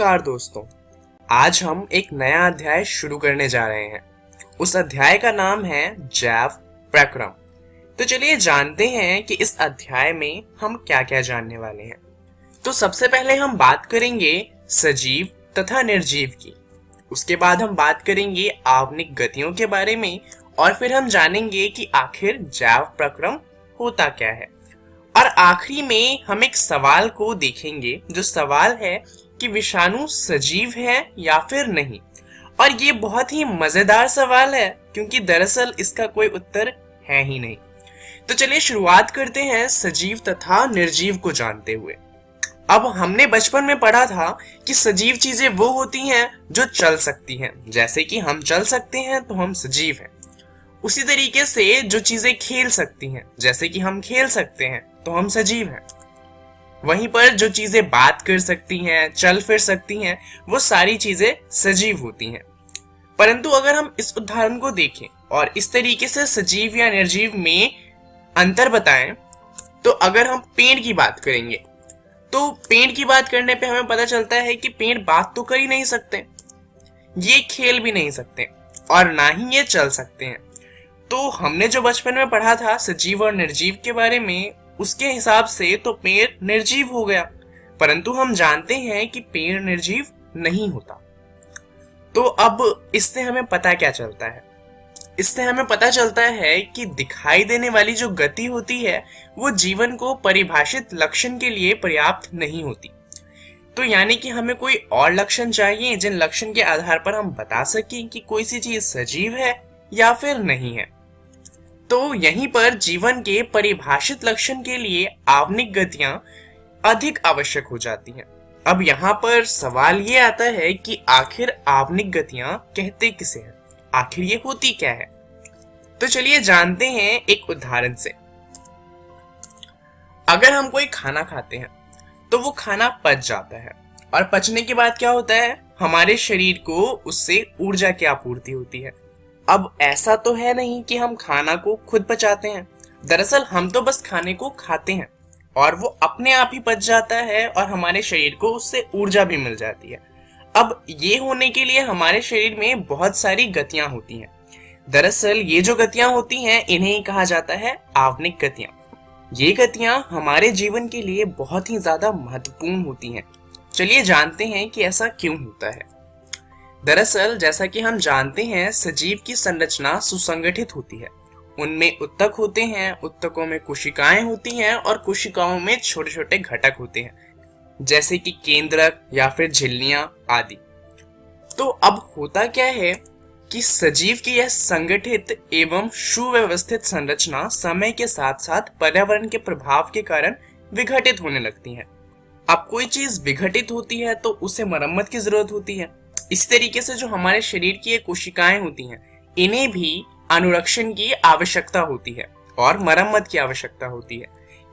नमस्कार दोस्तों। आज हम एक नया अध्याय शुरू करने जा रहे हैं। उस अध्याय का नाम है जैव प्रक्रम। तो चलिए जानते हैं कि इस अध्याय में हम क्या क्या जानने वाले हैं। तो सबसे पहले हम बात करेंगे सजीव तथा निर्जीव की। उसके बाद हम बात करेंगे आणविक गतियों के बारे में और फिर हम जानेंगे कि आखिर जैव प्रक्रम होता क्या है। और आखिरी में हम एक सवाल को देखेंगे, जो सवाल है कि विषाणु सजीव है या फिर नहीं। और ये बहुत ही मजेदार सवाल है क्योंकि दरअसल इसका कोई उत्तर है ही नहीं। तो चलिए शुरुआत करते हैं सजीव तथा निर्जीव को जानते हुए। अब हमने बचपन में पढ़ा था कि सजीव चीजें वो होती हैं जो चल सकती हैं, जैसे कि हम चल सकते हैं तो हम सजीव हैं। उसी तरीके से जो चीजें खेल सकती हैं, जैसे कि हम खेल सकते हैं तो हम सजीव हैं। वहीं पर जो चीजें बात कर सकती हैं, चल फिर सकती हैं, वो सारी चीजें सजीव होती हैं। परंतु अगर हम इस उदाहरण को देखें और इस तरीके से सजीव या निर्जीव में अंतर बताएं, तो अगर हम पेड़ की बात करेंगे तो पेड़ की बात करने पे हमें पता चलता है कि पेड़ बात तो कर ही नहीं सकते, ये खेल भी नहीं सकते और ना ही ये चल सकते हैं। तो हमने जो बचपन में पढ़ा था सजीव और निर्जीव के बारे में, उसके हिसाब से तो पेड़ निर्जीव हो गया। परंतु हम जानते हैं कि पेड़ निर्जीव नहीं होता। तो अब इससे हमें पता क्या चलता है? इससे हमें पता चलता है कि दिखाई देने वाली जो गति होती है वो जीवन को परिभाषित लक्षण के लिए पर्याप्त नहीं होती। तो यानी कि हमें कोई और लक्षण चाहिए जिन लक्षण के आधार पर हम बता सकें कि कोई सी चीज सजीव है या फिर नहीं है। तो यहीं पर जीवन के परिभाषित लक्षण के लिए आणविक गतियां अधिक आवश्यक हो जाती हैं। अब यहाँ पर सवाल ये आता है कि आखिर आणविक गतियां कहते किसे हैं, आखिर ये होती क्या है। तो चलिए जानते हैं एक उदाहरण से। अगर हम कोई खाना खाते हैं तो वो खाना पच जाता है और पचने के बाद क्या होता है, हमारे शरीर को उससे ऊर्जा की आपूर्ति होती है। अब ऐसा तो है नहीं कि हम खाना को खुद पचाते हैं, दरअसल हम तो बस खाने को खाते हैं और वो अपने आप ही पच जाता है और हमारे शरीर को उससे ऊर्जा भी मिल जाती है। अब ये होने के लिए हमारे शरीर में बहुत सारी गतियां होती हैं। दरअसल ये जो गतियां होती हैं इन्हें ही कहा जाता है आणविक गतियां। ये गतियां हमारे जीवन के लिए बहुत ही ज्यादा महत्वपूर्ण होती हैं। चलिए जानते हैं कि ऐसा क्यों होता है। दरअसल जैसा कि हम जानते हैं सजीव की संरचना सुसंगठित होती है। उनमें उत्तक होते हैं, उत्तकों में कोशिकाएं होती हैं और कोशिकाओं में छोटे छोटे घटक होते हैं, जैसे कि केंद्रक या फिर झिल्लियां आदि। तो अब होता क्या है कि सजीव की यह संगठित एवं सुव्यवस्थित संरचना समय के साथ साथ पर्यावरण के प्रभाव के कारण विघटित होने लगती है। अब कोई चीज विघटित होती है तो उसे मरम्मत की जरूरत होती है। इस तरीके से जो हमारे शरीर की ये कोशिकाएं होती हैं, इन्हें भी अनुरक्षण की आवश्यकता होती है और मरम्मत की आवश्यकता होती है,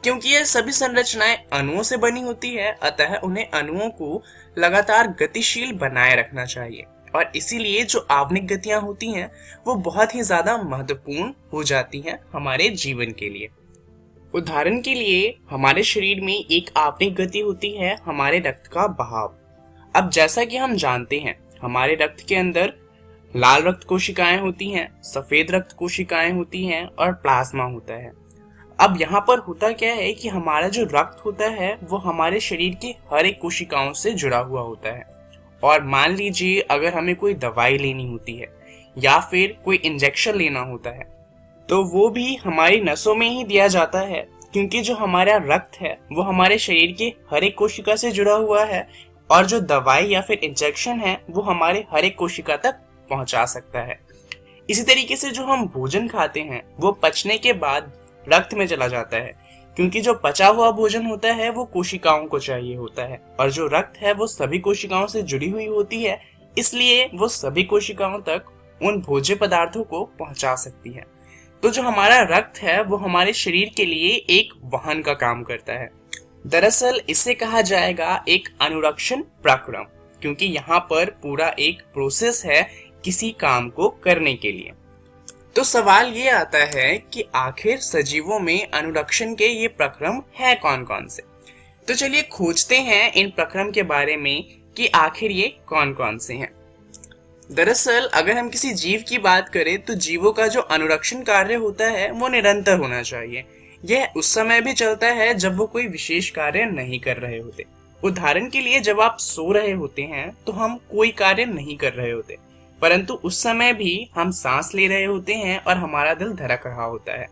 क्योंकि ये सभी संरचनाएं अणुओं से बनी होती है। अतः उन्हें अणुओं को लगातार गतिशील बनाए रखना चाहिए और इसीलिए जो आणविक गतियां होती हैं वो बहुत ही ज्यादा महत्वपूर्ण हो जाती हैं हमारे जीवन के लिए। उदाहरण के लिए हमारे शरीर में एक आणविक गति होती है हमारे रक्त का बहाव। अब जैसा कि हम जानते हैं हमारे रक्त के अंदर लाल रक्त कोशिकाएं होती हैं, सफेद रक्त कोशिकाएं होती हैं और प्लाज्मा होता है। अब यहाँ पर होता क्या है कि हमारा जो रक्त होता है वो हमारे शरीर के हर एक कोशिकाओं से जुड़ा हुआ होता है। और मान लीजिए अगर हमें कोई दवाई लेनी होती है या फिर कोई इंजेक्शन लेना होता है तो वो भी हमारी नसों में ही दिया जाता है, क्योंकि जो हमारा रक्त है वो हमारे शरीर के हर एक कोशिका से जुड़ा हुआ है और जो दवाई या फिर इंजेक्शन है वो हमारे हर एक कोशिका तक पहुंचा सकता है। इसी तरीके से जो हम भोजन खाते हैं वो पचने के बाद रक्त में चला जाता है, क्योंकि जो पचा हुआ भोजन होता है वो कोशिकाओं को चाहिए होता है और जो रक्त है वो सभी कोशिकाओं से जुड़ी हुई होती है, इसलिए वो सभी कोशिकाओं तक उन भोज्य पदार्थों को पहुंचा सकती है। तो जो हमारा रक्त है वो हमारे शरीर के लिए एक वाहन का काम करता है। दरअसल इसे कहा जाएगा एक अनुरक्षण प्रक्रम, क्योंकि यहाँ पर पूरा एक प्रोसेस है किसी काम को करने के लिए। तो सवाल ये आता है कि आखिर सजीवों में अनुरक्षण के ये प्रक्रम है कौन कौन से। तो चलिए खोजते हैं इन प्रक्रम के बारे में कि आखिर ये कौन कौन से हैं। दरअसल अगर हम किसी जीव की बात करें तो जीवों का जो अनुरक्षण कार्य होता है वो निरंतर होना चाहिए। यह उस समय भी चलता है जब वो कोई विशेष कार्य नहीं कर रहे होते। उदाहरण के लिए जब आप सो रहे होते हैं तो हम कोई कार्य नहीं कर रहे होते, परंतु उस समय भी हम सांस ले रहे होते हैं और हमारा दिल धड़क रहा होता है,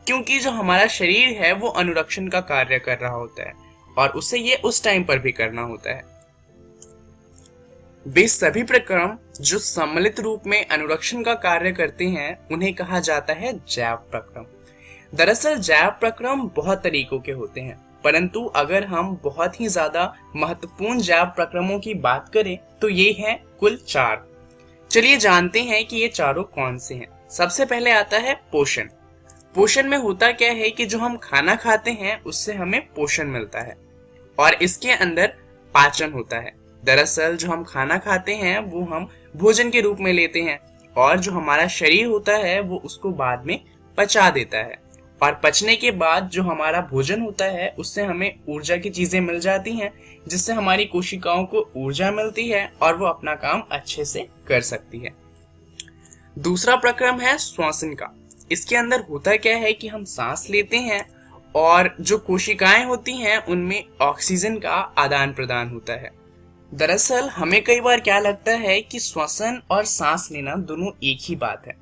क्योंकि जो हमारा शरीर है वो अनुरक्षण का कार्य कर रहा होता है और उसे ये उस टाइम पर भी करना होता है। वे सभी प्रक्रम जो सम्मिलित रूप में अनुरक्षण का कार्य करते हैं उन्हें कहा जाता है जैव प्रक्रम। दरअसल जैव प्रक्रम बहुत तरीकों के होते हैं, परंतु अगर हम बहुत ही ज्यादा महत्वपूर्ण जैव प्रक्रमों की बात करें तो ये हैं कुल 4। चलिए जानते हैं कि ये चारों कौन से हैं। सबसे पहले आता है पोषण। पोषण में होता क्या है कि जो हम खाना खाते हैं उससे हमें पोषण मिलता है और इसके अंदर पाचन होता है। दरअसल जो हम खाना खाते हैं वो हम भोजन के रूप में लेते हैं और जो हमारा शरीर होता है वो उसको बाद में पचा देता है और पचने के बाद जो हमारा भोजन होता है उससे हमें ऊर्जा की चीजें मिल जाती हैं, जिससे हमारी कोशिकाओं को ऊर्जा मिलती है और वो अपना काम अच्छे से कर सकती है। दूसरा प्रक्रम है श्वसन का। इसके अंदर होता क्या है कि हम सांस लेते हैं और जो कोशिकाएं होती हैं उनमें ऑक्सीजन का आदान प्रदान होता है। दरअसल हमें कई बार क्या लगता है कि श्वसन और सांस लेना दोनों एक ही बात है,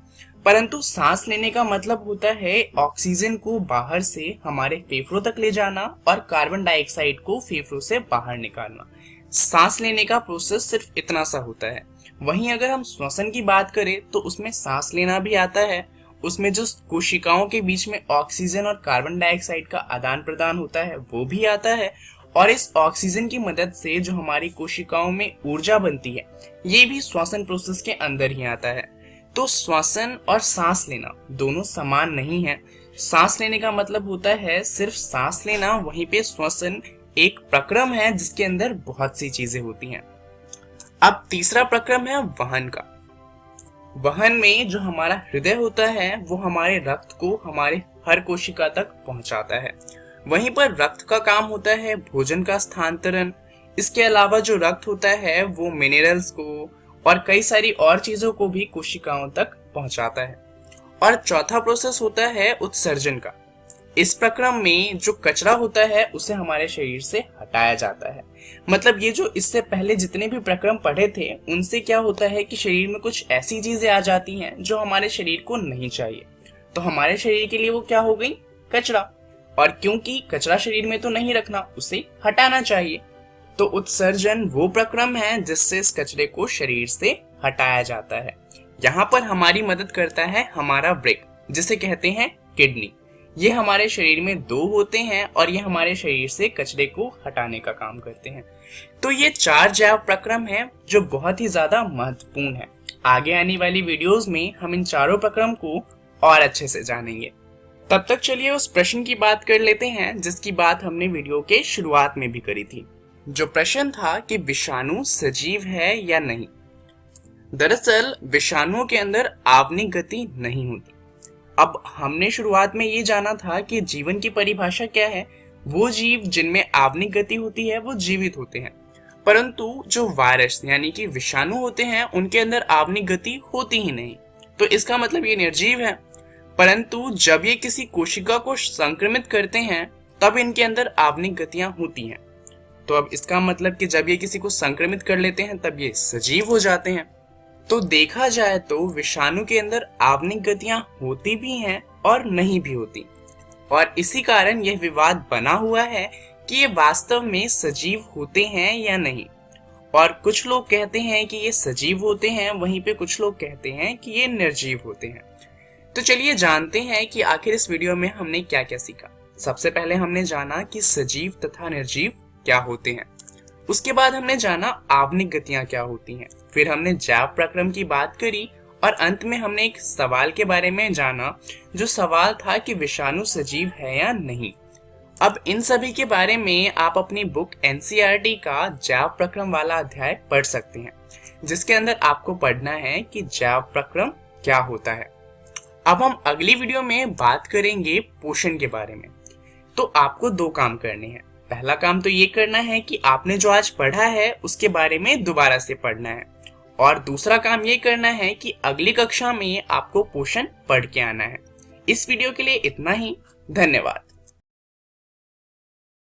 परंतु सांस लेने का मतलब होता है ऑक्सीजन को बाहर से हमारे फेफड़ों तक ले जाना और कार्बन डाइऑक्साइड को फेफड़ों से बाहर निकालना। सांस लेने का प्रोसेस सिर्फ इतना सा होता है। वहीं अगर हम श्वसन की बात करें तो उसमें सांस लेना भी आता है, उसमें जो कोशिकाओं के बीच में ऑक्सीजन और कार्बन डाइऑक्साइड का आदान प्रदान होता है वो भी आता है और इस ऑक्सीजन की मदद से जो हमारी कोशिकाओं में ऊर्जा बनती है ये भी श्वसन प्रोसेस के अंदर ही आता है। तो श्वसन और सांस लेना दोनों समान नहीं है। सांस लेने का मतलब होता है सिर्फ सांस लेना, वहीं पे श्वसन एक प्रक्रम है जिसके अंदर बहुत सी चीजें होती हैं। अब तीसरा प्रक्रम है वहन का। वहन में जो हमारा हृदय होता है वो हमारे रक्त को हमारे हर कोशिका तक पहुंचाता है। वहीं पर रक्त का काम होता है भोजन का स्थानांतरण। इसके अलावा जो रक्त होता है वो मिनरल्स को और कई सारी और चीजों को भी कोशिकाओं तक पहुंचाता है। और चौथा प्रोसेस होता है उत्सर्जन का। इस प्रक्रम में जो कचरा होता है उसे हमारे शरीर से हटाया जाता है। मतलब ये जो इससे पहले जितने भी प्रक्रम पढ़े थे उनसे क्या होता है कि शरीर में कुछ ऐसी चीजें आ जाती हैं जो हमारे शरीर को नहीं चाहिए, तो हमारे शरीर के लिए वो क्या हो गई, कचरा। और क्योंकि कचरा शरीर में तो नहीं रखना, उसे हटाना चाहिए, तो उत्सर्जन वो प्रक्रम है जिससे इस कचरे को शरीर से हटाया जाता है। यहाँ पर हमारी मदद करता है हमारा वृक्क, जिसे कहते हैं किडनी। ये हमारे शरीर में 2 होते हैं और ये हमारे शरीर से कचरे को हटाने का काम करते हैं। तो ये 4 जैव प्रक्रम हैं जो बहुत ही ज्यादा महत्वपूर्ण है। आगे आने वाली वीडियोस में हम इन चारों प्रक्रम को और अच्छे से जानेंगे। तब तक चलिए उस प्रश्न की बात कर लेते हैं जिसकी बात हमने वीडियो के शुरुआत में भी करी थी। जो प्रश्न था कि विषाणु सजीव है या नहीं। दरअसल विषाणुओं के अंदर आवनिक गति नहीं होती। अब हमने शुरुआत में ये जाना था कि जीवन की परिभाषा क्या है। वो जीव जिनमें आवनिक गति होती है वो जीवित होते हैं, परंतु जो वायरस यानी कि विषाणु होते हैं उनके अंदर आवनिक गति होती ही नहीं, तो इसका मतलब ये निर्जीव है। परंतु जब ये किसी कोशिका को संक्रमित करते हैं तब इनके अंदर आवनिक गतियां होती हैं। तो अब इसका मतलब कि जब ये किसी को संक्रमित कर लेते हैं तब ये सजीव हो जाते हैं। तो देखा जाए तो विषाणु के अंदर आवनिक गतियां होती भी हैं और नहीं भी होती, और इसी कारण यह विवाद बना हुआ है कि ये वास्तव में सजीव होते हैं या नहीं। और कुछ लोग कहते हैं कि ये सजीव होते हैं, वहीं पे कुछ लोग कहते हैं कि ये निर्जीव होते हैं। तो चलिए जानते हैं कि आखिर इस वीडियो में हमने क्या क्या सीखा। सबसे पहले हमने जाना कि सजीव तथा निर्जीव क्या होते हैं। उसके बाद हमने जाना आवनिक गतियां क्या होती हैं। फिर हमने जैव प्रक्रम की बात करी और अंत में हमने एक सवाल के बारे में जाना, जो सवाल था कि विषाणु सजीव है या नहीं। अब इन सभी के बारे में आप अपनी बुक NCERT का जैव प्रक्रम वाला अध्याय पढ़ सकते हैं, जिसके अंदर आपको पढ़ना है कि जैव प्रक्रम क्या होता है। अब हम अगली वीडियो में बात करेंगे पोषण के बारे में। तो आपको 2 काम करने हैं। पहला काम तो ये करना है कि आपने जो आज पढ़ा है उसके बारे में दोबारा से पढ़ना है, और दूसरा काम ये करना है कि अगली कक्षा में आपको पोर्शन पढ़ के आना है। इस वीडियो के लिए इतना ही। धन्यवाद।